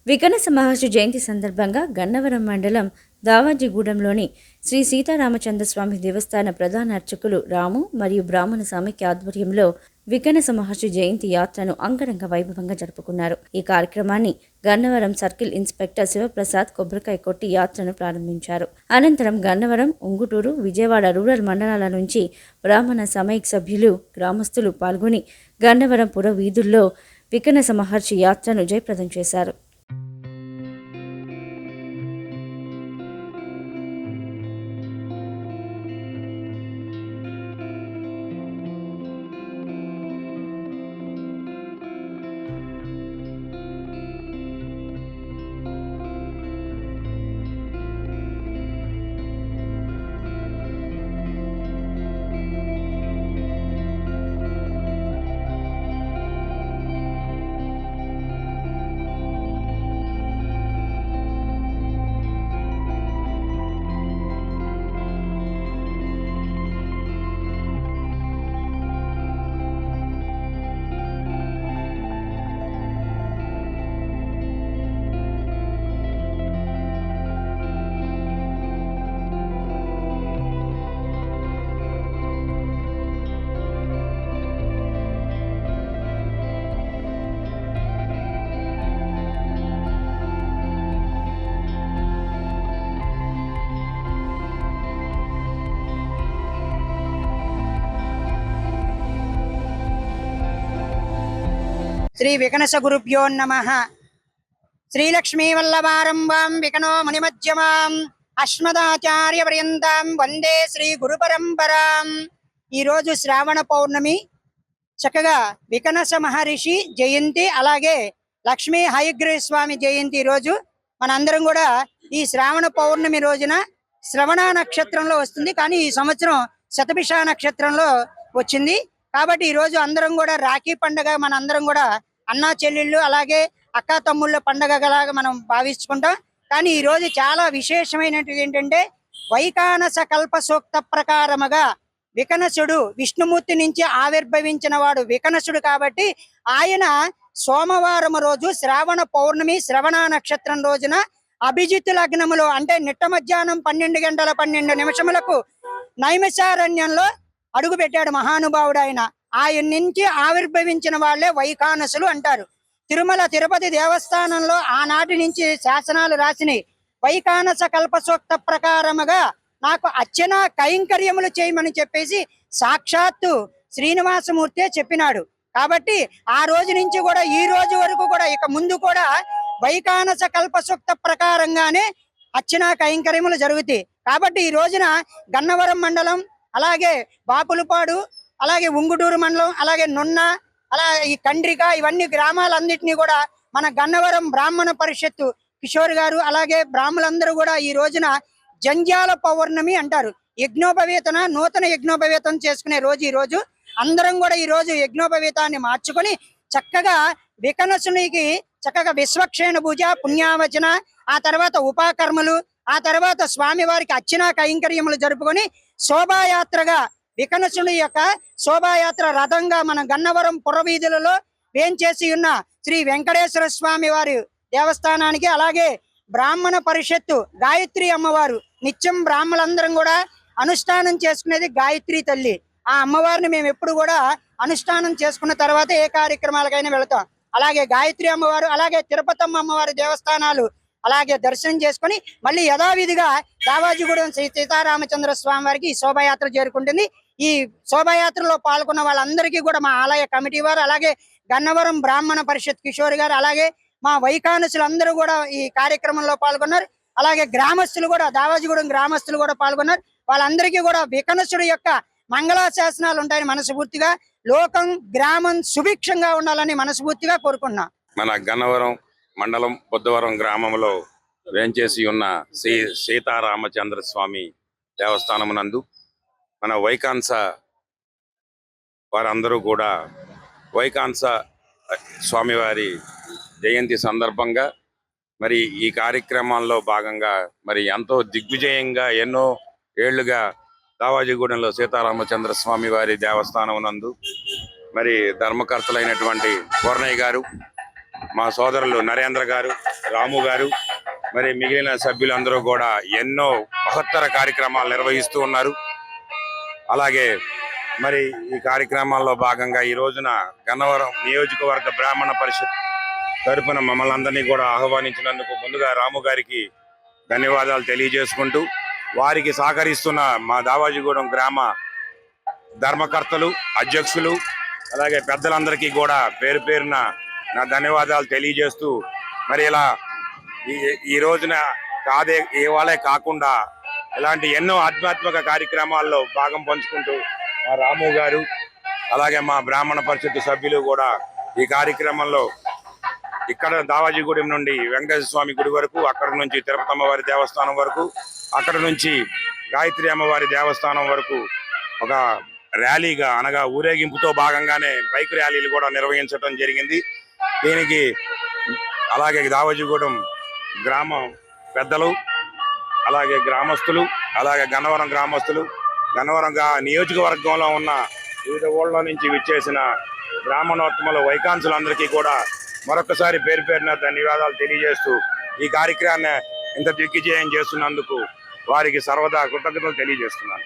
వికనస మహర్షి జయంతి సందర్భంగా గన్నవరం మండలం దావాజిగూడెంలోని శ్రీ సీతారామచంద్రస్వామి దేవస్థాన ప్రధాన అర్చకులు రాము మరియు బ్రాహ్మణ సమైక్య ఆధ్వర్యంలో వికనస మహర్షి జయంతి యాత్రను అంగరంగ వైభవంగా జరుపుకున్నారు. ఈ కార్యక్రమాన్ని గన్నవరం సర్కిల్ ఇన్స్పెక్టర్ శివప్రసాద్ కొబ్బరికాయ కొట్టి యాత్రను ప్రారంభించారు. అనంతరం గన్నవరం, ఉంగుటూరు, విజయవాడ రూరల్ మండలాల నుంచి బ్రాహ్మణ సమైక్య సభ్యులు, గ్రామస్తులు పాల్గొని గన్నవరం పుర వీధుల్లో వికనస మహర్షి యాత్రను జయప్రదం చేశారు. శ్రీ వికనస గురుభ్యో నమః. శ్రీలక్ష్మీ వల్లభారంభాం వికనో మునిమధ్యమాం అస్మదాచార్య పర్యంతం వందే శ్రీ గురు పరంపరాం. ఈరోజు శ్రావణ పౌర్ణమి, చక్కగా వికనస మహర్షి జయంతి, అలాగే లక్ష్మీ హయగ్రీవ స్వామి జయంతి. రోజు మనందరం కూడా ఈ శ్రావణ పౌర్ణమి రోజున శ్రవణ నక్షత్రంలో వస్తుంది, కానీ ఈ సంవత్సరం శతభిష నక్షత్రంలో వచ్చింది. కాబట్టి ఈ రోజు అందరం కూడా రాఖీ పండుగ, మన అందరం కూడా అన్నా చెల్లెళ్ళు అలాగే అక్క తమ్ముళ్ళ పండుగలాగా మనం భావించుకుంటాం. కానీ ఈ రోజు చాలా విశేషమైనది ఏంటంటే, వైకానస కల్ప సూక్త ప్రకారముగా వికనసుడు విష్ణుమూర్తి నుంచి ఆవిర్భవించిన వాడు వికనసుడు. కాబట్టి ఆయన సోమవారం రోజు శ్రావణ పౌర్ణమి శ్రవణ నక్షత్రం రోజున అభిజిత్ లగ్నములో, అంటే నిట్ట మధ్యాహ్నం 12:12 నైమిషారణ్యంలో అడుగు పెట్టాడు మహానుభావుడు. ఆయన నుంచి ఆవిర్భవించిన వాళ్ళే వైకానసులు అంటారు. తిరుమల తిరుపతి దేవస్థానంలో ఆనాటి నుంచి శాసనాలు రాసినాయి. వైకానస కల్పసూక్త ప్రకారముగా నాకు అర్చన కైంకర్యములు చేయమని చెప్పేసి సాక్షాత్తు శ్రీనివాసమూర్తే చెప్పినాడు. కాబట్టి ఆ రోజు నుంచి కూడా ఈ రోజు వరకు కూడా, ఇక ముందు కూడా వైకానస కల్పసూక్త ప్రకారంగానే అర్చన కైంకర్యములు జరుగుతాయి. కాబట్టి ఈ రోజున గన్నవరం మండలం, అలాగే బాపులపాడు, అలాగే ఉంగుటూరు మండలం, అలాగే నున్న, అలా ఈ కండ్రిక, ఇవన్నీ గ్రామాలన్నింటినీ కూడా మన గన్నవరం బ్రాహ్మణ పరిషత్తు కిషోర్ గారు, అలాగే బ్రాహ్మణులందరూ కూడా ఈ రోజున జంధ్యాల పౌర్ణమి అంటారు. యజ్ఞోపవేతన, నూతన యజ్ఞోపవేతం చేసుకునే రోజు ఈ రోజు. అందరం కూడా ఈ రోజు యజ్ఞోపవేతాన్ని మార్చుకొని చక్కగా వికనసునికి చక్కగా విశ్వక్షేణ పూజ, పుణ్యావచన, ఆ తర్వాత ఉపాకర్మలు, ఆ తర్వాత స్వామివారికి అర్చనా కైంకర్యములు జరుపుకొని శోభాయాత్రగా వికనసుని యొక్క శోభాయాత్ర రథంగా మన గన్నవరం పురవీధులలో వేంచేసి ఉన్న శ్రీ వెంకటేశ్వర స్వామి వారి దేవస్థానానికి, అలాగే బ్రాహ్మణ పరిషత్తు గాయత్రి అమ్మవారు, నిత్యం బ్రాహ్మణులందరం కూడా అనుష్ఠానం చేసుకునేది గాయత్రి తల్లి. ఆ అమ్మవారిని మేము ఎప్పుడు కూడా అనుష్ఠానం చేసుకున్న తర్వాత ఏ కార్యక్రమాలకైనా వెళతాం. అలాగే గాయత్రి అమ్మవారు, అలాగే తిరుపతమ్మ అమ్మవారి దేవస్థానాలు అలాగే దర్శనం చేసుకుని మళ్ళీ యథావిధిగా దావాజిగూడెం శ్రీ సీతారామచంద్ర స్వామి వారికి ఈ శోభాయాత్ర చేరుకుంటుంది. ఈ శోభాయాత్రలో పాల్గొన్న వాళ్ళందరికీ కూడా మా ఆలయ కమిటీ వారు, అలాగే గన్నవరం బ్రాహ్మణ పరిషత్ కిషోర్ గారు, అలాగే మా వైకానసులు అందరూ కూడా ఈ కార్యక్రమంలో పాల్గొన్నారు. అలాగే గ్రామస్తులు కూడా, దావాజిగూడెం గ్రామస్తులు కూడా పాల్గొన్నారు. వాళ్ళందరికీ కూడా వికనసుడు యొక్క మంగళాశాసనాలు ఉంటాయని మనస్ఫూర్తిగా, లోకం గ్రామం సుభిక్షంగా ఉండాలని మనస్ఫూర్తిగా కోరుకుంటున్నాం. మన గన్నవరం మండలం బుద్ధవరం గ్రామంలో వేంచేసి ఉన్న శ్రీ సీతారామచంద్ర స్వామి దేవస్థానమునందు మన వైకాంస వారందరూ కూడా వైకాంస స్వామివారి జయంతి సందర్భంగా మరి ఈ కార్యక్రమాల్లో భాగంగా మరి ఎంతో దిగ్విజయంగా ఎన్నో ఏళ్లుగా దావాజిగూడెంలో సీతారామచంద్ర స్వామి వారి దేవస్థానం నందు మరి ధర్మకర్తలైనటువంటి పూర్ణయ్య గారు, మా సోదరులు నరేంద్ర గారు, రాము గారు మరి మిగిలిన సభ్యులందరూ కూడా ఎన్నో మహత్తర కార్యక్రమాలు నిర్వహిస్తూ ఉన్నారు. అలాగే మరి ఈ కార్యక్రమాల్లో భాగంగా ఈ రోజున గన్నవరం నియోజకవర్గ బ్రాహ్మణ పరిషత్ తరపున మమ్మల్ని అందరినీ కూడా ఆహ్వానించినందుకు ముందుగా రాము గారికి ధన్యవాదాలు తెలియజేసుకుంటూ, వారికి సహకరిస్తున్న మా దావాజీగూడెం గ్రామ ధర్మకర్తలు, అధ్యక్షులు, అలాగే పెద్దలందరికీ కూడా పేరు పేరున నా ధన్యవాదాలు తెలియజేస్తూ, మరి ఇలా ఈ రోజున ఇవాళే కాకుండా ఇలాంటి ఎన్నో ఆధ్యాత్మిక కార్యక్రమాల్లో భాగం పంచుకుంటూ మా రాము గారు అలాగే మా బ్రాహ్మణ పరిషత్ సభ్యులు కూడా ఈ కార్యక్రమంలో ఇక్కడ దావాజీగూడెం నుండి వెంకటేశ్వర స్వామి గుడి వరకు, అక్కడ నుంచి తిరుపతి అమ్మవారి దేవస్థానం వరకు, అక్కడ నుంచి గాయత్రి అమ్మవారి దేవస్థానం వరకు ఒక ర్యాలీగా అనగా ఊరేగింపుతో భాగంగానే బైక్ ర్యాలీలు కూడా నిర్వహించడం జరిగింది. దీనికి అలాగే దావాజీగూడెం గ్రామ పెద్దలు, అలాగే గ్రామస్తులు, అలాగే గన్నవరం గ్రామస్తులు, గన్నవరం నియోజకవర్గంలో ఉన్న వివిధ ఊళ్ళ నుంచి విచ్చేసిన బ్రాహ్మణోత్తములు, వైకాంసులందరికీ కూడా మరొకసారి పేరు పేరున ధన్యవాదాలు తెలియజేస్తూ ఈ కార్యక్రమాన్ని ఇంత దిగ్విజయం చేస్తున్నందుకు వారికి సర్వదా కృతజ్ఞతలు తెలియజేస్తున్నాను.